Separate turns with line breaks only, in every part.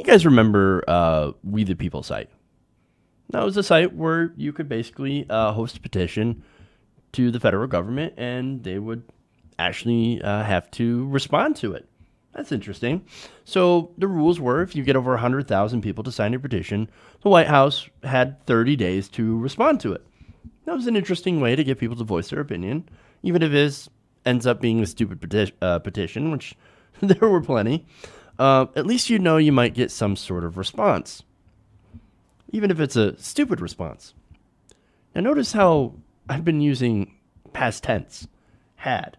You guys remember We the People site? That was a site where you could basically host a petition to the federal government, and they would actually have to respond to it. That's interesting. So the rules were if you get over 100,000 people to sign your petition, the White House had 30 days to respond to it. That was an interesting way to get people to voice their opinion, even if it ends up being a stupid petition, which there were plenty. At least you know you might get some sort of response, even if it's a stupid response. Now notice how I've been using past tense, had,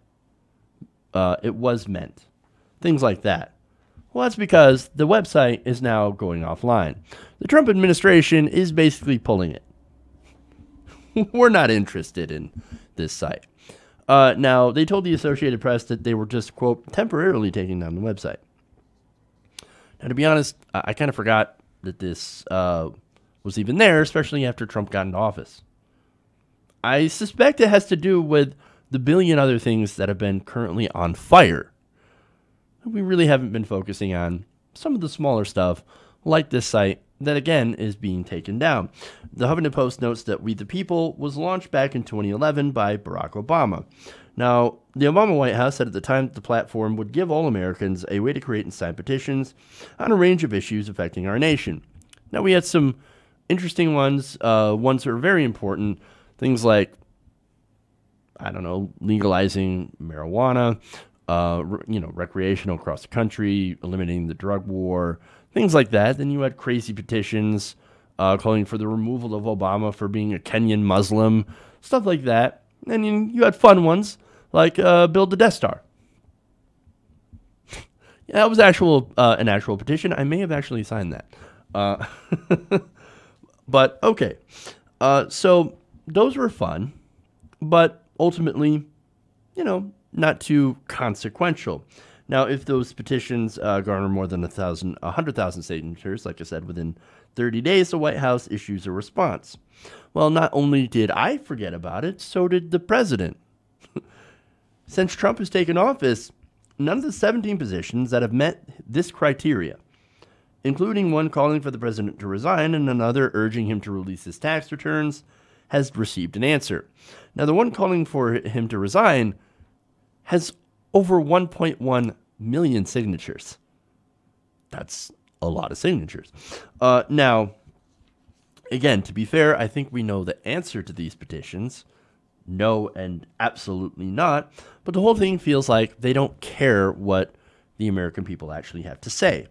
it was meant, things like that. Well, that's because the website is now going offline. The Trump administration is basically pulling it. We're not interested in this site. Now, they told the Associated Press that they were just, quote, temporarily taking down the website. Now, to be honest, I kind of forgot that this was even there, especially after Trump got into office. I suspect it has to do with the billion other things that have been currently on fire. We really haven't been focusing on some of the smaller stuff, like this site, that again is being taken down. The Huffington Post notes that We the People was launched back in 2011 by Barack Obama. Now, the Obama White House said at the time that the platform would give all Americans a way to create and sign petitions on a range of issues affecting our nation. Now, we had some interesting ones that are very important, things like, I don't know, legalizing marijuana, recreational across the country, eliminating the drug war, things like that. Then you had crazy petitions calling for the removal of Obama for being a Kenyan Muslim, stuff like that. And you had fun ones like build the Death Star. Yeah, that was an actual petition. I may have actually signed that. But okay. So those were fun, but ultimately, not too consequential. Now, if those petitions garner more than 100,000 signatures, like I said, within 30 days, the White House issues a response. Well, not only did I forget about it, so did the president. Since Trump has taken office, none of the 17 positions that have met this criteria, including one calling for the president to resign and another urging him to release his tax returns, has received an answer. Now, the one calling for him to resign has over 1.1 million signatures. That's a lot of signatures. Now, again, to be fair, I think we know the answer to these petitions. No and absolutely not. But the whole thing feels like they don't care what the American people actually have to say.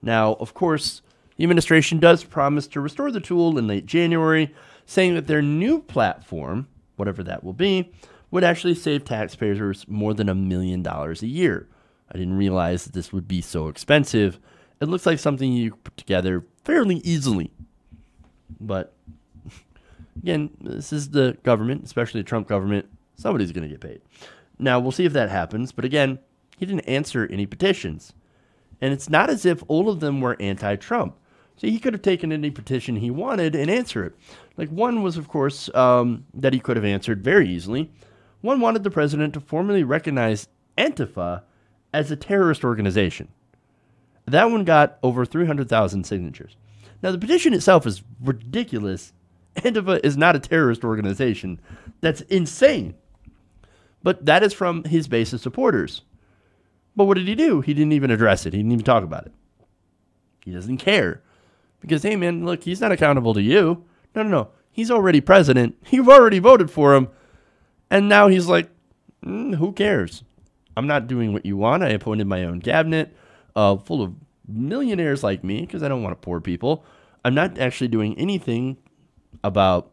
Now, of course, the administration does promise to restore the tool in late January, saying that their new platform, whatever that will be, would actually save taxpayers more than $1 million a year. I didn't realize that this would be so expensive. It looks like something you put together fairly easily. But again, this is the government, especially the Trump government. Somebody's going to get paid. Now, we'll see if that happens. But again, he didn't answer any petitions. And it's not as if all of them were anti-Trump. So he could have taken any petition he wanted and answer it. Like one was, of course, that he could have answered very easily. One wanted the president to formally recognize Antifa as a terrorist organization. That one got over 300,000 signatures. Now, the petition itself is ridiculous. Antifa is not a terrorist organization. That's insane. But that is from his base of supporters. But what did he do? He didn't even address it. He didn't even talk about it. He doesn't care. Because, hey, man, look, he's not accountable to you. No. He's already president. You've already voted for him. And now he's like, who cares? I'm not doing what you want. I appointed my own cabinet full of millionaires like me because I don't want poor people. I'm not actually doing anything about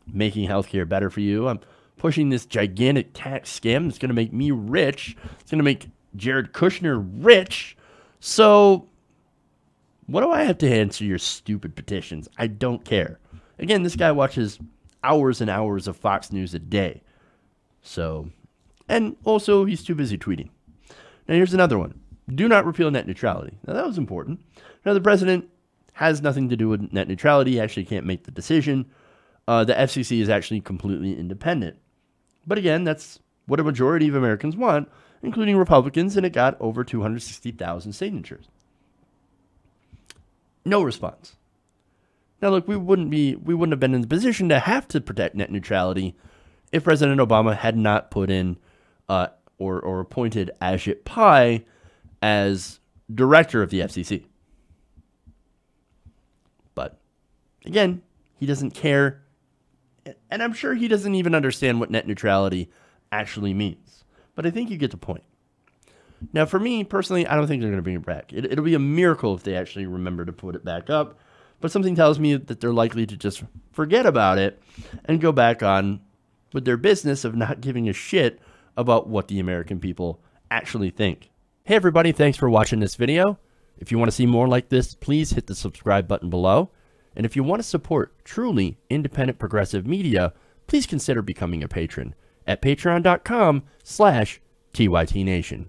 making healthcare better for you. I'm pushing this gigantic tax scam that's going to make me rich. It's going to make Jared Kushner rich. So what do I have to answer your stupid petitions? I don't care. Again, this guy watches hours and hours of Fox News a day. So, and also he's too busy tweeting. Now here's another one. Do not repeal net neutrality. Now that was important. Now the president has nothing to do with net neutrality. He actually can't make the decision. The FCC is actually completely independent. But again, that's what a majority of Americans want, including Republicans, and it got over 260,000 signatures. No response. Now, look, we wouldn't have been in the position to have to protect net neutrality if President Obama had not put in or appointed Ajit Pai as director of the FCC. But again, he doesn't care, and I'm sure he doesn't even understand what net neutrality actually means. But I think you get the point. Now, for me personally, I don't think they're going to bring it back. It'll be a miracle if they actually remember to put it back up. But something tells me that they're likely to just forget about it and go back on with their business of not giving a shit about what the American people actually think. Hey everybody, thanks for watching this video. If you want to see more like this, please hit the subscribe button below. And if you want to support truly independent progressive media, please consider becoming a patron at patreon.com/TYTNation.